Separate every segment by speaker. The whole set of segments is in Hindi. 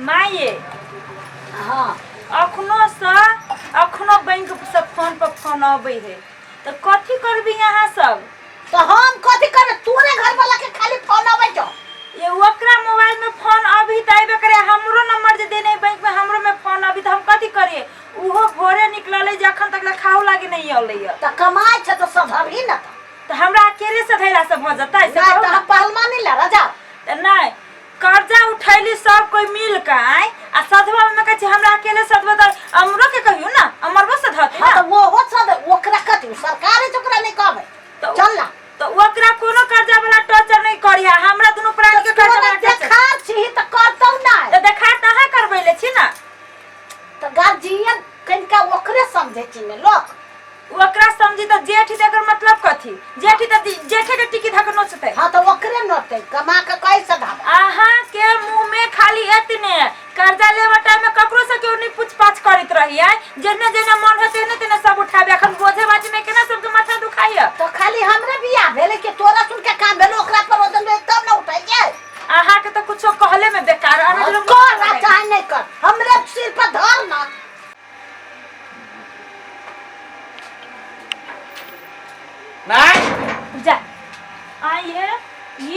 Speaker 1: माये
Speaker 2: हाँ
Speaker 1: अखनो बैंक से फोन पर फोन आवे है तो कथी करबी यहाँ सब?
Speaker 2: तो हम कथी करे? तूने घर वाला के खाली फोन आवे जो
Speaker 1: ये ओकरा मोबाइल में फोन अभी तइबे करे, हमरो नंबर जे देने बैंक में हमरो में फोन अभी, तो हम कथी करिए? उहो भोरे निकलले जे अखन तक खाओ लागे नहीं औलैया।
Speaker 2: तो कमाए छ तो सधबही न
Speaker 1: तो हमरा अकेले से धैला से भ जतै से
Speaker 2: नहीं तो पहलवा नहीं ला राजा
Speaker 1: तो नहीं कर्जा उठैली सब कोई मिल के आए आ सधवा में कहै हमरा अकेले सधवा त हमरो के कहियो ना हमरबो सधते ना।
Speaker 2: हां तो वो सद ओकरा कथी सरकार ओकरा नहीं कहबे
Speaker 1: तो
Speaker 2: चल ना
Speaker 1: तो ओकरा कोनो कर्जा वाला टॉर्चर नहीं करिया, हमरा दुनु प्राण के कर्जा वाला
Speaker 2: देखा छी त करतौ ना
Speaker 1: तो देखा तहा करबैले छी ना।
Speaker 2: तो गार्जियन कनिका ओकरे समझे छी में लोग
Speaker 1: ओकरा समझी तो जेठी देकर मतलब कथी? जेठी त जेठे के टिकी धक नोचते।
Speaker 2: हां तो ओकरे नोते कमा के कैसे धाबे?
Speaker 1: आहा के मुंह में खाली एतने कर्जा लेवा टाइम में ककरो से क्यों नहीं पूछताछ करत रहिए? जेने जेने मन होते ने तेने सब उठाबे, अखन बोझे बाजी में केना सबके माथा दुखाइए।
Speaker 2: तो खाली हमरे बियाह भेले के तोरा सुन के काम भेलो ओकरा पर ओदन में तब ना उठाइए।
Speaker 1: आहा के तो कुछो कहले में बेकार अरे लोग
Speaker 2: कर ना चाहे नहीं कर हमरे सिर पर धर ना।
Speaker 1: नहीं जा आइए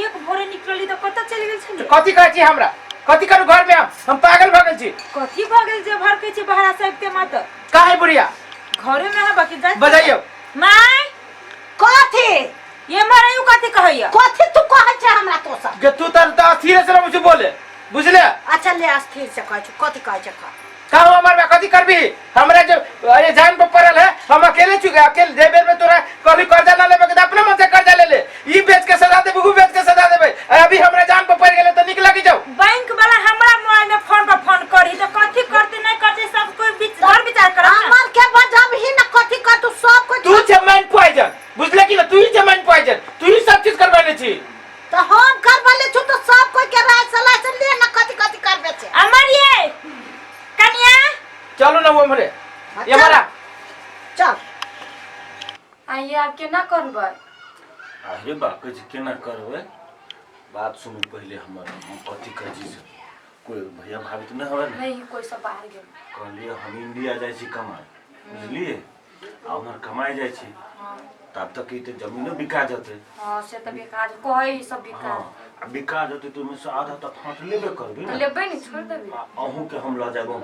Speaker 1: एक भोरे निकलली तो कत चली गेल छली?
Speaker 3: कथी कहै छी हमरा? कथी करू घर में? हम पागल भ गेल छी।
Speaker 1: कथी भ गेल जे भर के छी बहरा सकते मत?
Speaker 3: काहे बुढ़िया
Speaker 1: घरे में है बाकी जा
Speaker 3: बजाइयो
Speaker 1: माय
Speaker 2: कथी
Speaker 1: ये मरयू कथी कहैया?
Speaker 2: कथी तू कहै छ हमरा तो सब
Speaker 3: के तू त अथी से मुझे बोले बुझले?
Speaker 2: अच्छा ले अस्थिर से कहै छ कथी कहै छ?
Speaker 3: काम हमर में कथी करबी? हमरा जो ये जान पे पड़ल है हम अकेले चुके अकेले जे बेर में तोरा कभी कर्जा ना लेबे के अपने मन से कर्जा ले ले ई बेच के सजा देबे उ बेच के सजा देबे अभी हमरा जान पे पड़ गेले तो निकल के जाओ।
Speaker 1: बैंक वाला हमरा मोबाइल में फोन पर फोन करी तो कथी करते नहीं करते सब कोई विचार विचार कर
Speaker 2: हमर के बजब ही न कथी कर तू सब कुछ
Speaker 3: तू छे माइंड पॉइजन बुझले कि ना? तू ही छे माइंड पॉइजन तू ही सब चीज करवाले छी।
Speaker 2: तो हम करवाले छु तो सब कोई के राय सलाह से ले न कथी कथी करबे छे।
Speaker 1: अमर ये कन्या
Speaker 3: चलो ना वो हमरे ये हमारा
Speaker 2: चल
Speaker 1: आइए आप केना करबै?
Speaker 4: अरे बाप के केना करबे? बात सुनू पहले हमर हम कथी कर जी कोई भैया भाभी तो नहीं हवे ना?
Speaker 1: नहीं कोई सब बाहर गेल
Speaker 4: कहलिए हम इंडिया जाय छी कमाए बुझलिए आ हमर कमाए जाय छी तब तक ई त जमीनो बिका जते।
Speaker 1: हां से त बेकार कहै सब बेकार
Speaker 4: हां बिका जते तो में से आधा त फाट लेबे करबे ना
Speaker 1: लेबै नहीं छोड़ देबे
Speaker 4: अहू के हम ल जाबो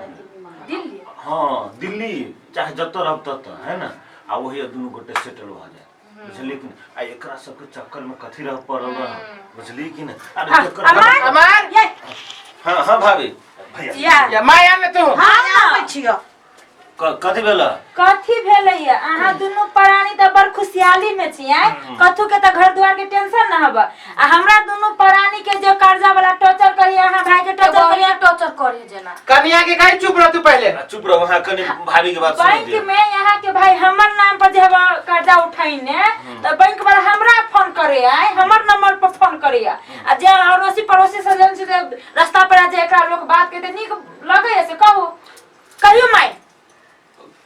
Speaker 1: दिल्ली।
Speaker 4: हां दिल्ली चाहे जत रहब तत है ना आ वही दुनु गोटे सेटल भ जाए बुझली कि आ एकरा सब के चक्कर में कथी रह पड़ल रह बुझली कि ना? अरे चक्कर
Speaker 3: अमर
Speaker 1: ये
Speaker 4: हां हां भाभी भैया
Speaker 3: या माया ने तू
Speaker 2: हां आबै छियो
Speaker 4: कथी भेला?
Speaker 1: कथी भेलैया? अहाँ दुनु प्राणी त बड़ खुशहाली में छियै, कथु के त घर द्वार के टेंशन न हबा आ हमरा दुनु प्राणी के जे कर्जा वाला टॉर्चर करिए अहाँ भाई के टॉर्चर करिए जना।
Speaker 3: कन्या के काहे चुप रह तू पहले?
Speaker 4: चुप रहो वहां कनी भाभी के बात सुन
Speaker 1: बैंक में यहाँ के भाई हमर नाम पर जे कर्जा उठाइने त बैंक वाला हमरा फोन करे आए हमर नंबर पर फोन करे आ जे अड़ोसी पड़ोसी से जन से रास्ता पर आ जे एकरा लोग बात कहते निक लगे से कहू कहियो माय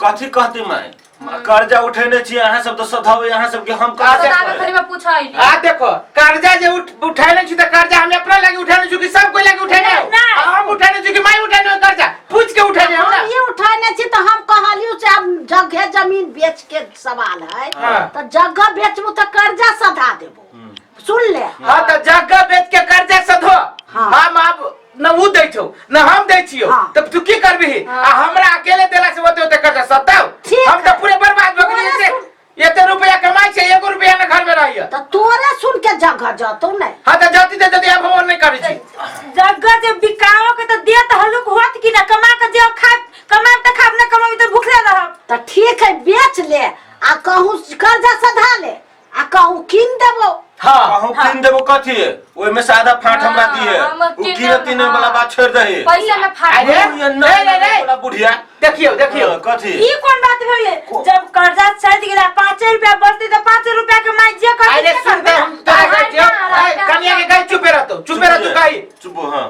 Speaker 4: कथी कहते मैं कर्जा उठेने छी अहाँ सब तो सधावे अहाँ सब के हम
Speaker 1: खरी में पूछाई
Speaker 3: आ देखो कर्जा जे उठाने छी त कर्जा हम अपना लगे उठाने छी कि सब कोई लगे उठाने? हम उठाने छी कि मैं उठाने कर्जा पूछ के उठाने हमरा?
Speaker 2: हम ये उठाने छी तो हम कहलियो से अब जगह जमीन बेच के सवाल है तो जगह बेचबू तो कर्जा सधा देबो सुन ले।
Speaker 3: हां त जगह बेच के कर्जा सधो हम अब न उ दै छौ न हम दै छियो तब तू की करबी? आ हमरा अकेले देला से होते होते कर्जा सताओ हम त पूरे बर्बाद हो गए से एते रुपया कमाई छै 1 रुपया न घर में रहियो
Speaker 2: तो तोरे सुन के जगह जतो नहीं।
Speaker 3: हां त जति त जति अब हम नहीं करी छी
Speaker 1: जगह जे बिकाओ के त देत हलुक होत कि ना कमा के जे खा कमा त खाब न कमाई त भूखले रहब।
Speaker 2: तो ठीक है बेच ले आ कहूं कर्जा सधा ले आ कहूं किन देबो।
Speaker 4: हां कहूं किन देबो कथी है ओय में सादा फाट हमरा दिए उ कीरती ने वाला बात छोड़ दही
Speaker 1: पैसा में फाट
Speaker 3: अरे
Speaker 4: नहीं वाला बुढ़िया
Speaker 3: देखियो देखियो
Speaker 4: कथी
Speaker 1: ई कोन बात भेले? जब कर्जा सध गेला 5 रुपया बचती त 5 रुपया के माई जे कर
Speaker 3: अरे सुन दे हम तोरा कहै छियो कन्या के कहि चुपे रह तू कहि
Speaker 4: चुप हां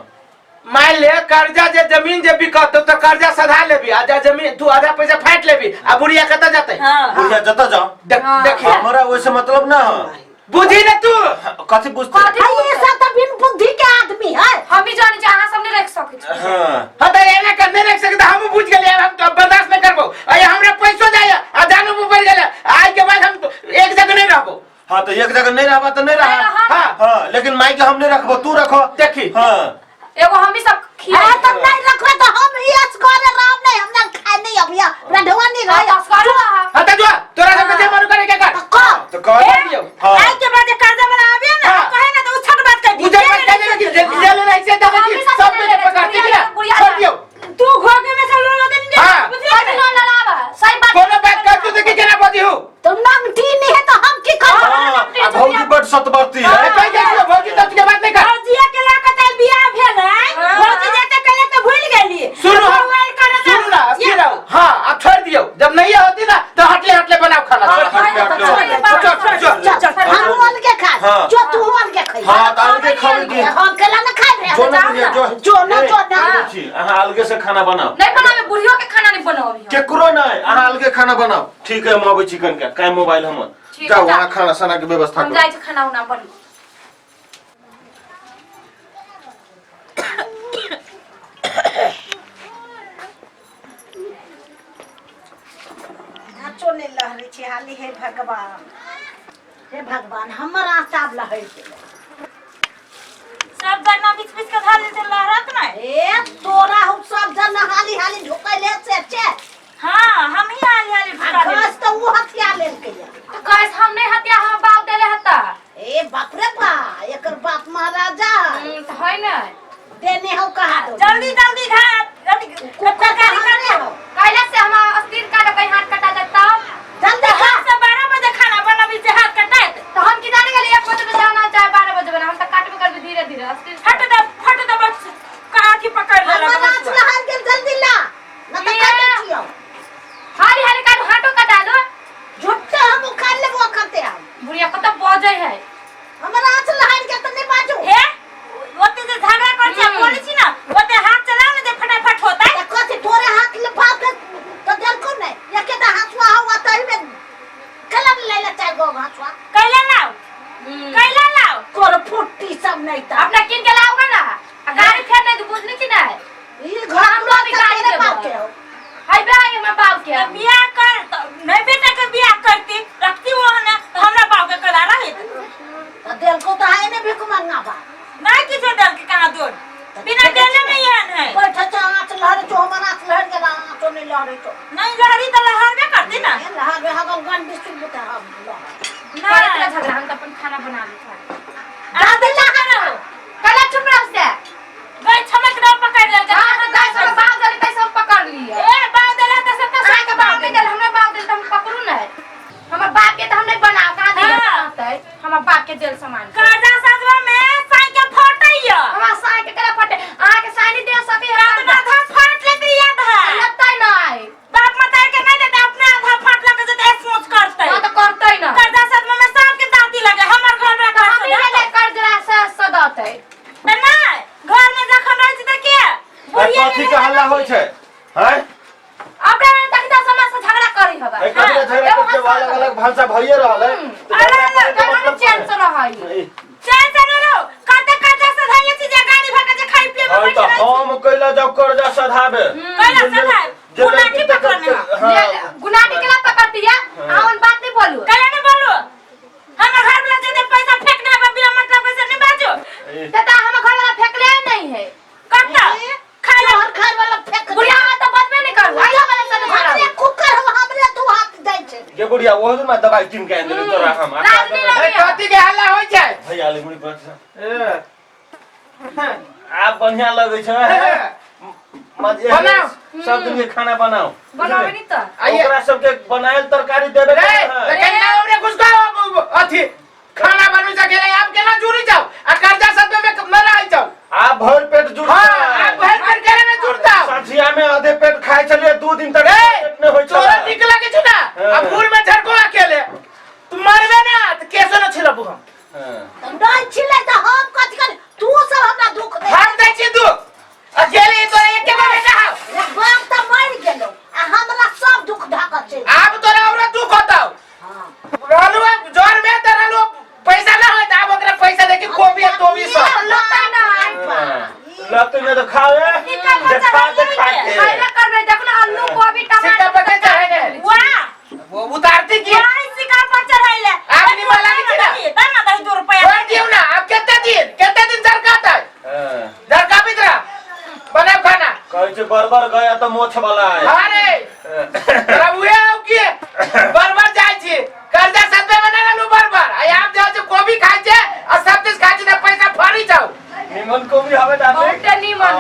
Speaker 3: मान ले कर्जा जे जमीन जे बिकत तो कर्जा सधा लेबी आधा जमीन तू आधा पैसा फाट लेबी आ बुढ़िया कत जाते?
Speaker 4: बुढ़िया जत जाओ
Speaker 3: देखिए
Speaker 4: हमरा वैसे मतलब ना
Speaker 3: बुझी न तू
Speaker 4: कथी बुझते
Speaker 2: ये सब तो बिन बुद्धि के आदमी है।
Speaker 1: हम ही जाने चाहे अहाँ सब नहीं रख सके छी।
Speaker 4: हां
Speaker 3: हां त एना करने रख सकते हम बुझ गेलिए हम तो बर्दाश्त नहीं करबो अय हमरा पैसो जाय आ जानू ऊपर गेले आज के बाद हम एक जगह नहीं रहबो।
Speaker 4: हां तो एक जगह नहीं रहबा तो नहीं रहा।
Speaker 3: हां
Speaker 4: हां लेकिन माई के हम नहीं रखबो तू रखो
Speaker 3: देखी
Speaker 4: हां
Speaker 1: एगो हम ही सब खिया
Speaker 2: हां तो नहीं रखो तो हम ये असगरे राम नहीं हमरा खाए नहीं अबिया रढ़वा नहीं रहे।
Speaker 3: हां त जो तोरा सब के मनु करे के कर
Speaker 4: तो कह
Speaker 3: दियो
Speaker 2: आज के बाद कर्जा में आबिया ना कहे ना तो उछट बात कर
Speaker 3: मुझे मत कह दे कि जेल में ऐसे दबा कि सब में पकड़ के गिरा छोड़ दियो
Speaker 2: तू घोगे में से लोन दे नहीं
Speaker 3: हां
Speaker 2: बुझले लोन लावा सही बात
Speaker 3: कोनो बात कर तू देखी केना बदी हो
Speaker 2: तुम नंगटी नहीं है तो हम की कर
Speaker 4: आ भौजी बड़ सतवर्ती
Speaker 3: अरे
Speaker 4: है।
Speaker 3: कह दे भौजी तो तुझे बात नहीं कर
Speaker 2: भौजिया के ला के बियाह भेल है भौजी जेते कले तो भूल गेली
Speaker 3: सुनो सुनो ना अस्थिर रहो हां अब छोड़ दियो जब नहीं होती ना तो हटले बनाओ खाना
Speaker 2: हम वाल के खा जो तू वाल के खाई
Speaker 4: हां दाल के खाओगी
Speaker 2: हम केला ना खा रहे
Speaker 4: जो ना
Speaker 2: जो ना
Speaker 4: छी अहाँ अलगे से खाना बनाओ
Speaker 1: नहीं बनावे बुढ़ियो के खाना नहीं बनाओ
Speaker 4: केकरो नहीं अहाँ अलगे खाना बनाओ ठीक है मौबे चिकन का काय मोबाइल हम
Speaker 1: ठीक
Speaker 4: जाओ
Speaker 1: है,
Speaker 4: वहां खाना साना के व्यवस्था
Speaker 1: हम
Speaker 4: करो
Speaker 1: जाए खाना उना बन
Speaker 2: नाचो ने लहरे छी हाली हे भगवान हमर आसाब लहर के
Speaker 1: सब जना बीच बीच के धार से लहरत ना
Speaker 2: ए तोरा हम सब जन हाली हाली ढोकले से छे
Speaker 1: हां हम ही हाली हाली ढुका दे
Speaker 2: घास तो वो हथिया लेल के
Speaker 1: तो कैस हम नहीं हत्या हम बाप देले हता
Speaker 2: ए बाप रे बा एकर बाप महाराजा
Speaker 1: तो है ना
Speaker 2: देने हो कहा दो
Speaker 1: जल्दी जल्दी घाट जल्दी
Speaker 2: कुत्ता का हारे हो
Speaker 1: कैला से हम अस्थिर काट कहीं हाथ कटा जाता
Speaker 2: जल्दी खा
Speaker 1: से 12 बजे खाना बनाबी से हाथ कटाए तो हम की जाने के लिए 1 बजे जाना चाहे 12 बजे बना हम तो काट में कर धीरे धीरे अस्थिर फट दे बस काठी पकड़ ले
Speaker 2: हम नाच लहर के जल्दी ला न तो काटे छियो
Speaker 1: हाली हाली काट हाथों कटा लो
Speaker 2: झुट्टा हम उखाड़ लेबो करते हम
Speaker 1: बुढ़िया कत बजे है
Speaker 2: हमरा नाच लहर के तो नहीं बाजू
Speaker 1: हे ओते जे झगड़ा कर छ बोली छी ना ओते हाथ चलाओ ना जे फटाफट होता है
Speaker 2: कथि तोरे हाथ ले बाप के तो जल को नहीं एके दा हाथवा हुआ तई में कलम ले ले चाहे गो हाथवा
Speaker 1: कैला लाओ
Speaker 2: तोर फुट्टी सब नहीं था
Speaker 1: अपना किन के लाओगा ना आ गाड़ी फेर नहीं बुझनी कि नहीं
Speaker 2: ये घर हम लोग गाड़ी के बाप के हो
Speaker 1: हाय बे हमर बाप के बियाह कर तो नहीं बेटा के बियाह करती रखती वो ना तो हमरा बाप के करा रहे
Speaker 2: तो दिल को तो है ने भी को मांगना बा
Speaker 1: नहीं किसे डर के कहां दूर बिना डरने नहीं है
Speaker 2: बैठा चाच लहर जो हमारा लहर के ना तो नहीं लहर तो
Speaker 1: नहीं लहरी तो लहर में करती ना
Speaker 2: लहर में हम गन बिस्कुट बता हम लहर
Speaker 1: ना इतना झगड़ा हम तो अपन खाना बना ले
Speaker 2: दादी लहर हो
Speaker 1: कला चुप रहो से गई छमक ना पकड़ ले हां तो गई सब बाल दले तै सब पकड़ लिए ए बाल दले त सब तो साके बाल दे हमरा बाल दे त हम पकड़ू ना हमर बाप के त हम नहीं बनाओ कहां दे बनाते हमर बाप के जेल सामान कर्जा सजवा में साके फटैया हमरा साके केला फटे आहा के सानी दे सके आधा फाट लेते याद है लगतै नहीं बाप मतार के नहीं देते अपने आधा फाट लगे जे सोच करतै हां तो करतै ना कर्जा सजवा में सब के दादी लगे हमर घर में घर हम ले कर्जा से सदातै त नहीं घर में जखन रहै छै त के
Speaker 4: कथी के हल्ला होय छै हैं
Speaker 1: अपने तखदा समाज से झगड़ा करी हबा
Speaker 4: ए कथी झगड़ा करते अलग अलग भाषा भइए रहल है
Speaker 1: अलग चैन से रहई चैन से न रहो काते काते से धइए छी जे गाड़ी भगा जे खाई पिए में
Speaker 4: तो हम कैला जब कर्जा सधाबे
Speaker 1: कैला सधाबे गुनाटी पकड़ने गुनाटी केला पकड़ती है आवन बात नहीं बोलू कैला नहीं बोलू हम घर वाला जे पैसा फेंकना है बिना मतलब कैसे नहीं बाजो दादा हम घर वाला फेंकले नहीं है कत्ता खाना
Speaker 2: और घर वाला फेंक
Speaker 1: बुढ़िया तो बात में नहीं करू आइला वाले से
Speaker 2: हमरे कुकर हो हमरे तू हाथ दे छे
Speaker 4: ये बुढ़िया वो में दवाई किन के आने तोरा हम
Speaker 3: ए कथी के हल्ला होय छै
Speaker 4: भैया ले मुड़ी पर आप बढ़िया लगे छै मजे सब दिन के खाना बनाओ
Speaker 1: बनावे नहीं तो
Speaker 4: ओकरा सब के बनाएल तरकारी देबे
Speaker 3: रे लेकिन ना हमरे कुछ का अथी खाना बनवे सके आप केना जुड़ी जाओ आ कर्जा सब में न रह जाओ
Speaker 4: आप भर पेट जुड़
Speaker 3: हां आप भर पेट करे में जुड़ता
Speaker 4: साझिया में आधे पेट खाए चलिए 2 दिन तक पेट में होय
Speaker 3: तोरा निक लागे छ ना अब फूल में झरको अकेले तू मरबे ना त केसो न छिलबू हम
Speaker 4: हां
Speaker 2: नहीं छिले तो हम कथि कर तू सब हमरा दुख दे
Speaker 3: हम दै छी तू अकेले तोरा एक के बारे कहा
Speaker 2: बाप त मर गेलो आ हमरा सब दुख ढाका छै
Speaker 3: अब तोरा और दुख होता
Speaker 2: हां
Speaker 3: रहलू जोर में त रहलू पैसा
Speaker 4: तू ने तो खावे
Speaker 1: सिक्का पर चढ़ा के
Speaker 5: खाइला करबे देखो ना आलू गोभी
Speaker 3: सिक्का
Speaker 5: टमाटर
Speaker 3: पर चढ़ाइले
Speaker 1: वाह
Speaker 3: वो उतारती की
Speaker 1: वाह सिक्का पर चढ़ाइले
Speaker 3: आप नहीं माला नहीं ना
Speaker 1: तना दही 2 रुपया
Speaker 3: छोड़ दियो ना अब कितना दिन सरकाता है
Speaker 4: हां
Speaker 3: दरका बितरा बनाओ खाना
Speaker 4: कहे छे बरबर गया तो मोछ वाला है
Speaker 3: अरे तोरा हुए हो की बरबर जाय छी कर्जा सदे बना लो बरबर आ आप जाओ जे कोबी खाइ छे आ सब चीज खाइ छे पैसा फरी जाओ
Speaker 4: निमन को भी हवे डाले
Speaker 5: बहुते निमन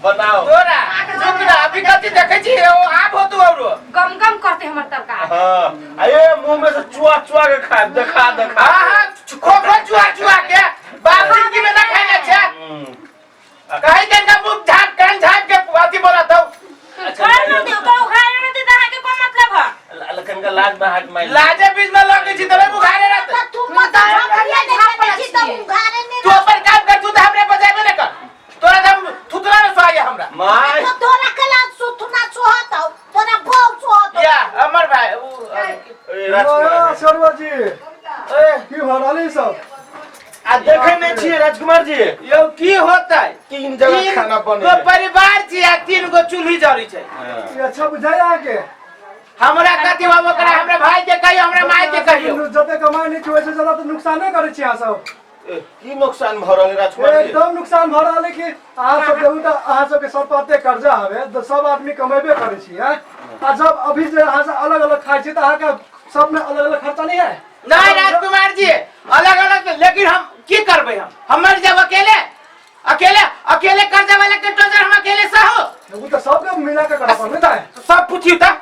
Speaker 4: बनाओ
Speaker 3: तोरा चुप ना अभी कथि देखे छी ओ आप हो तू औरो
Speaker 5: गम गम करते हमर तरकारी
Speaker 4: हां अये मुंह में से चुआ चुआ के खा देखा
Speaker 3: हां खोखो चुआ चुआ के बाबू की में ना खाइले छे कहि के ना मुंह झाप कान झाप के अथि बोला तो
Speaker 1: घर में दियो तो घर में दे दहा के कोन मतलब है
Speaker 4: लखन का लाज में हाथ मार
Speaker 3: लाजे बीच में लगे छी तबे बुखारे रहत
Speaker 2: तू मत झपड़िया झापड़ छी त उघारे नहीं
Speaker 3: तू अपन काम कर तू तो हमरे बजाबे न कर तोरा दम थुतरा न सोया हमरा
Speaker 4: माय
Speaker 2: तो तोरा कला सुथुना सोहत तोरा बहु सोहत
Speaker 3: या अमर भाई
Speaker 4: ए राजकुमार
Speaker 6: शर्मा जी की भराली सब
Speaker 4: आ देखे नहीं छिए राजकुमार जी
Speaker 3: यो की होता है
Speaker 4: 3 जगह खाना बने
Speaker 3: तो परिवार छी आ 3 गो चूल्ही जरी छै
Speaker 6: ये अच्छा बुझाई आके
Speaker 3: हमरा कथि बाबू करा हमरा भाई के कहियो हमरा माई के कहियो
Speaker 6: जते कमाई नहीं छुए से ज्यादा तो नुकसाने करे छी आ सब
Speaker 4: की नुकसान भ रहल राजकुमार जी
Speaker 6: एकदम नुकसान भ रहल है कि आ सब देबू त आ सब के सब पाते कर्जा हवे तो सब आदमी कमेबे करे छी हैं आ जब अभी जे आ से अलग अलग खाइ छी त आ के सब में अलग अलग खर्चा नहीं है
Speaker 3: नहीं राजकुमार जी अलग अलग लेकिन हम की करबे हम मर जब अकेले अकेले अकेले कर्जा वाले के टोजर हम अकेले सहो
Speaker 6: वो तो सब के मिला के करना पड़ता है
Speaker 3: सब पूछियो त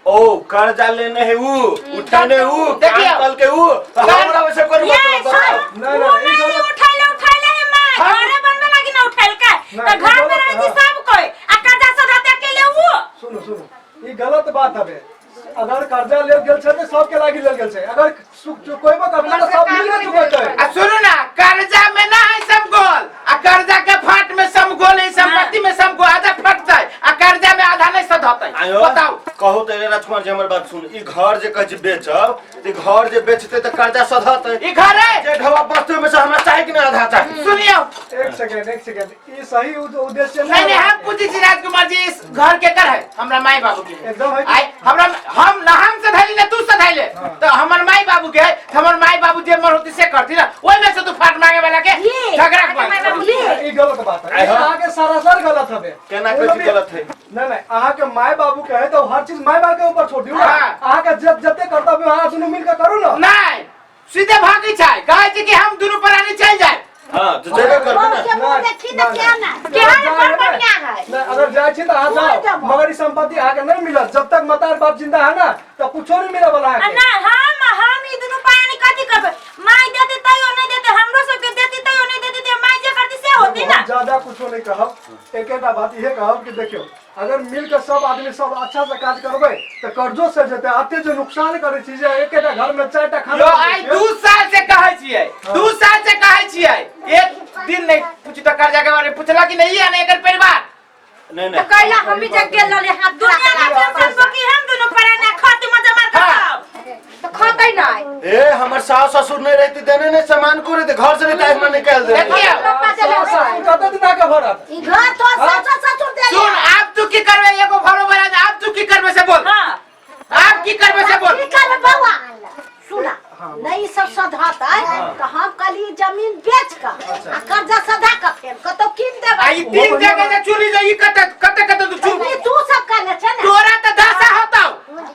Speaker 4: ओ कर्जा लेने है वो उठाने वो
Speaker 3: देखिए।
Speaker 4: काम कल के वो तो हमरा वैसे कोई मतलब बताओ
Speaker 6: नहीं नहीं ई सब
Speaker 1: उठाइले है मैं घरे बनवे लागी ना उठाइल का त घर में रह जी सब कोई आ कर्जा सधाते अकेले वो
Speaker 6: सुनो सुनो ई गलत बात हवे अगर कर्जा ले गेल छै त सब के लागी ले गेल छै अगर कोई बा कर्जा त सब मिल के चुकेतै
Speaker 3: आ सुनो ना कर्जा में ना है सब गोल आ कर्जा के फाट में सब गोल है संपत्ति में सब गोल आधा फटता है आ कर्जा में आधा नहीं सधतै बताओ
Speaker 4: कहो तो राजकुमार जी हमर बात सुन ई घर जे कह बेचब ई घर जे बेचते त कर्जा सधतै
Speaker 3: ई घर है
Speaker 4: जे ढवा वस्तु में से हमरा चाहे कि ना आधा चाहे
Speaker 3: सुनियो
Speaker 6: एक सेकंड ई सही उद्देश्य
Speaker 3: नहीं नहीं हम पूछी छी राजकुमार जी इस घर के कर है हमरा माई बाबू के
Speaker 6: एकदम है
Speaker 3: आई हमरा हम ना हम से धैली ना तू से धैले तो हमर माई बाबू के है हमर माई बाबू जे मर होती से करती ना ओइ में से तू फाट मांगे वाला के झगड़ा कर
Speaker 6: ई गलत बात है अहाँ के सरासर गलत हवे
Speaker 4: केना कथि गलत है
Speaker 6: नहीं नहीं अहाँ के माय बाबू के है तो हर चीज माय बाप के ऊपर छोड़ दियो
Speaker 3: हाँ।
Speaker 6: अहाँ के जते कर्तव्य अहाँ दुनू मिल के करू ना
Speaker 3: नहीं सीधे भागी छै कहे छी कि हम दुनू प्राणी चल जाए
Speaker 4: हां तो जगह करबे ना
Speaker 2: के मुंह देखी त क्या ना
Speaker 1: केहन बड़ बढ़िया है
Speaker 6: नहीं अगर जाय छी त अहाँ जाओ मगर ई संपत्ति अहाँ के नहीं मिलत जब तक माता बाप जिंदा है ना तो कुछो नहीं मिले वाला है
Speaker 1: ना हम ई दुनु पानी कथि करबे माई देती तइयो नहीं देते हमरो सब के देती तइयो नहीं देती ते माई जे करती से होती ना
Speaker 6: ज्यादा कुछो नहीं कहब एकेटा बात ये कहब कि देखियो अगर मिल के सब आदमी सब अच्छा से काज करबे तो कर्जो से जेते आते जो नुकसान करे छी जे एकेटा घर में 4टा खाना
Speaker 3: यो आई 2 साल से कहै छियै 2 साल से कहै छियै एक दिन नहीं पूछी तो कर्जा के बारे में पूछला कि नहीं है ना एकर परिवार
Speaker 4: नहीं
Speaker 5: तो
Speaker 4: नहीं
Speaker 5: कैला हम ही जग गेल रहले हाथ
Speaker 1: दुनिया में टेंशन को कि हम दुनु प्राणी खाती मजा मार के
Speaker 5: तो खातै नहीं
Speaker 4: ए हमर सास ससुर नहीं रहती देने ने सामान को रहते घर से नहीं टाइम में निकाल दे
Speaker 3: देखिए
Speaker 6: कत दिन का भरत
Speaker 2: ई घर तो ससुर दे
Speaker 3: सुन आप तू की करबे एगो भरो बड़ा आप तू की करबे से बोल
Speaker 1: हां
Speaker 3: आप की करबे से बोल
Speaker 2: की करबे बउआ सुना नहीं सब सधाता तो हम कली जमीन बेच का आ कर्जा सधा का फेर कतो कीन देबे
Speaker 3: आई 3 जगह से चुली जो ई कत तू चुप
Speaker 2: तू सब काले छ ना
Speaker 3: तोरा त दासा होता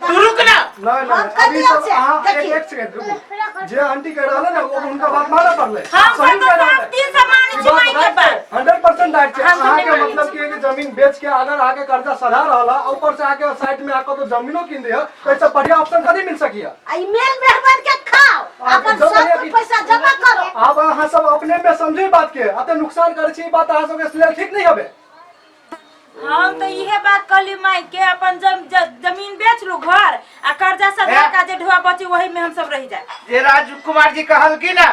Speaker 3: तू रुक ना
Speaker 6: नहीं नहीं अभी सब अहाँ एक सेकंड रुको जे आंटी कह रहले ना वो उनका बात माना पड़ले
Speaker 1: हम सब सब 3 सामान छी माई के पास
Speaker 6: 100% राइट छै अहाँ के मतलब कि जमीन बेच के अगर आगे कर्जा सधा रहला ऊपर से आके साइड में आके तो जमीनो किन दिया तो ऐसा बढ़िया ऑप्शन कभी मिल सकिया
Speaker 2: आई मेल मेहमान के खाओ अपन सब पैसा जमा करो
Speaker 6: आप अहाँ सब अपने में समझी बात के अते नुकसान करे छी बात अहाँ सब के लिए ठीक नहीं हबे
Speaker 1: हम तो इहे बात कहली माई के अपन जमीन बेच लू घर आ कर्जा सधा का जे ढुआ बची वही में हम सब रह जाए
Speaker 3: जे राजकुमार जी कहल की ना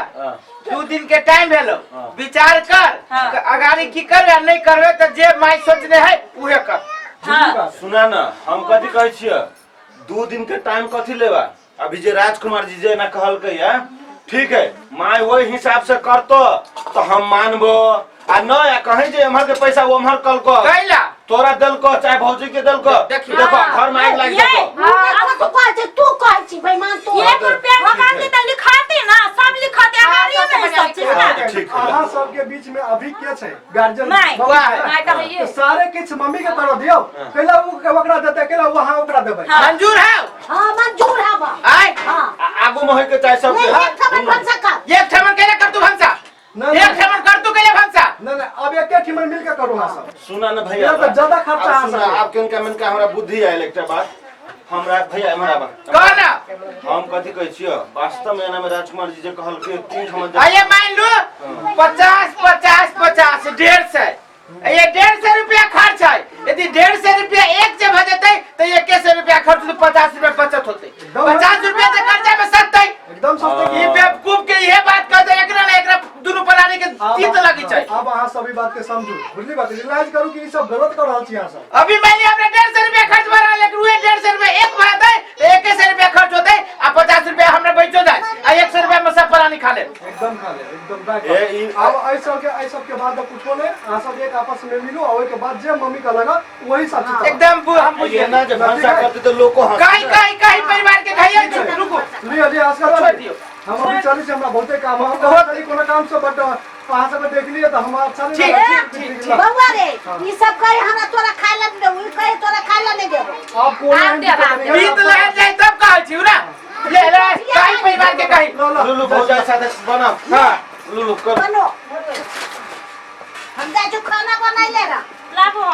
Speaker 3: 2 दिन के टाइम भेलो विचार कर अगाड़ी की करबे नहीं करबे तो जे माई सोचने है उहे कर
Speaker 1: हां
Speaker 4: सुना ना हम कथि कहै छियै 2 दिन के टाइम कथि लेबा अभी जे राजकुमार जी जे ना कहल के ठीक है माय वही हिसाब से करतो तो हम मानबो आ न या कहीं जे हमर के पैसा वो हमर कल को
Speaker 3: कैला
Speaker 4: तोरा दल को चाहे भौजी के दल को
Speaker 3: देखिए।
Speaker 4: देखो घर में आग लग जाए
Speaker 2: तू कहै छी बेईमान तू
Speaker 1: 1 रुपया भगवान जी त लिखाते ना सब लिखाते हमारी में सब चीज ना
Speaker 4: ठीक है
Speaker 6: अहाँ सबके बीच में अभी के छै गार्जियन
Speaker 1: नहीं,
Speaker 5: नहीं तो ये
Speaker 6: सारे किछ मम्मी के तरफ दियो कैला उ ओकरा देते कैला वहां ओकरा देबै
Speaker 3: मंजूर है
Speaker 2: हां मंजूर है बा
Speaker 3: आय
Speaker 2: हां
Speaker 4: आगू में होय के चाहे सब
Speaker 2: नहीं
Speaker 4: के
Speaker 2: एक खबर बन सका
Speaker 3: एक ठमन केले कर तू भंसा
Speaker 6: नहीं,
Speaker 3: एक ठमन कर तू केले भंसा
Speaker 6: नहीं अब एके ठिमन मिल के करू अहाँ सब
Speaker 4: सुना न भैया
Speaker 6: ये तो ज्यादा खर्चा
Speaker 4: अब
Speaker 6: आ
Speaker 4: सुना
Speaker 6: सकता है।
Speaker 4: आप के मन का हमरा बुद्धि आयल एकटा बात हमरा भैया हमरा
Speaker 3: कहना
Speaker 4: हम कथि कहै छियो वास्तव में एना में राजकुमार जी जे कहल के 3 ठमन
Speaker 3: आइए मान लो 50 50 50 150 ये 150 रुपया खर्च है यदि 150 रुपया एक से भ जते तो 100 रुपया खर्च तो 50 रुपया बचत होते 50 रुपया से खर्चा में सत्ते
Speaker 6: एकदम सस्ते
Speaker 3: ये बेवकूफ के ये बात कहते एकरा ना एकरा दुनु पलाने के तीत लगी चाहिए
Speaker 6: अब अहाँ सभी बात के समझू बुझली बात रियलाइज करू कि ई सब गलत कर रहल छी अहाँ सब
Speaker 3: अभी मैंने अपने 150 रुपया खर्च भरा लेकिन वो 150 रुपया एक भरा दे तो 100 रुपया खर्च होते आ 50 रुपया हमरा बचो जाए आ 100 रुपया में सब पलानी खा ले
Speaker 6: एकदम खा ले एकदम बैक
Speaker 4: ए, ई-
Speaker 6: अब ऐ सब के बाद कुछो नहीं अहाँ सब एक आपस में मिलू और के बाद जे मम्मी का लगा वही सब चीज
Speaker 3: एकदम हम बुझिए
Speaker 4: ये ना जब भाषा करते तो लोग को
Speaker 3: कहीं परिवार के खाइए रुको
Speaker 6: लियो लियो आजकल
Speaker 3: छोड़ दियो
Speaker 6: हम अभी चली से हमरा बहुते काम हम बहुत चली कोनो काम से बट अहाँ सब देख लिए तो हम अच्छा नहीं
Speaker 3: ठीक,
Speaker 6: लगा।
Speaker 3: ठीक,
Speaker 6: ठीक,
Speaker 2: बउआ रे ई सब कहे हमरा तोरा खाय ला दे ई कहे तोरा खाय ला नहीं देबो
Speaker 6: आप कोई
Speaker 5: आप दे, आप दे।
Speaker 3: बीत लहर जाए तब कहा छी ना ले ले कहीं परिवार के कहीं
Speaker 4: लुलु भौजा साथे बना
Speaker 3: हां
Speaker 4: लुलु कर
Speaker 2: बनो हम जा जो खाना बनाई ले रहा
Speaker 1: लाभ हो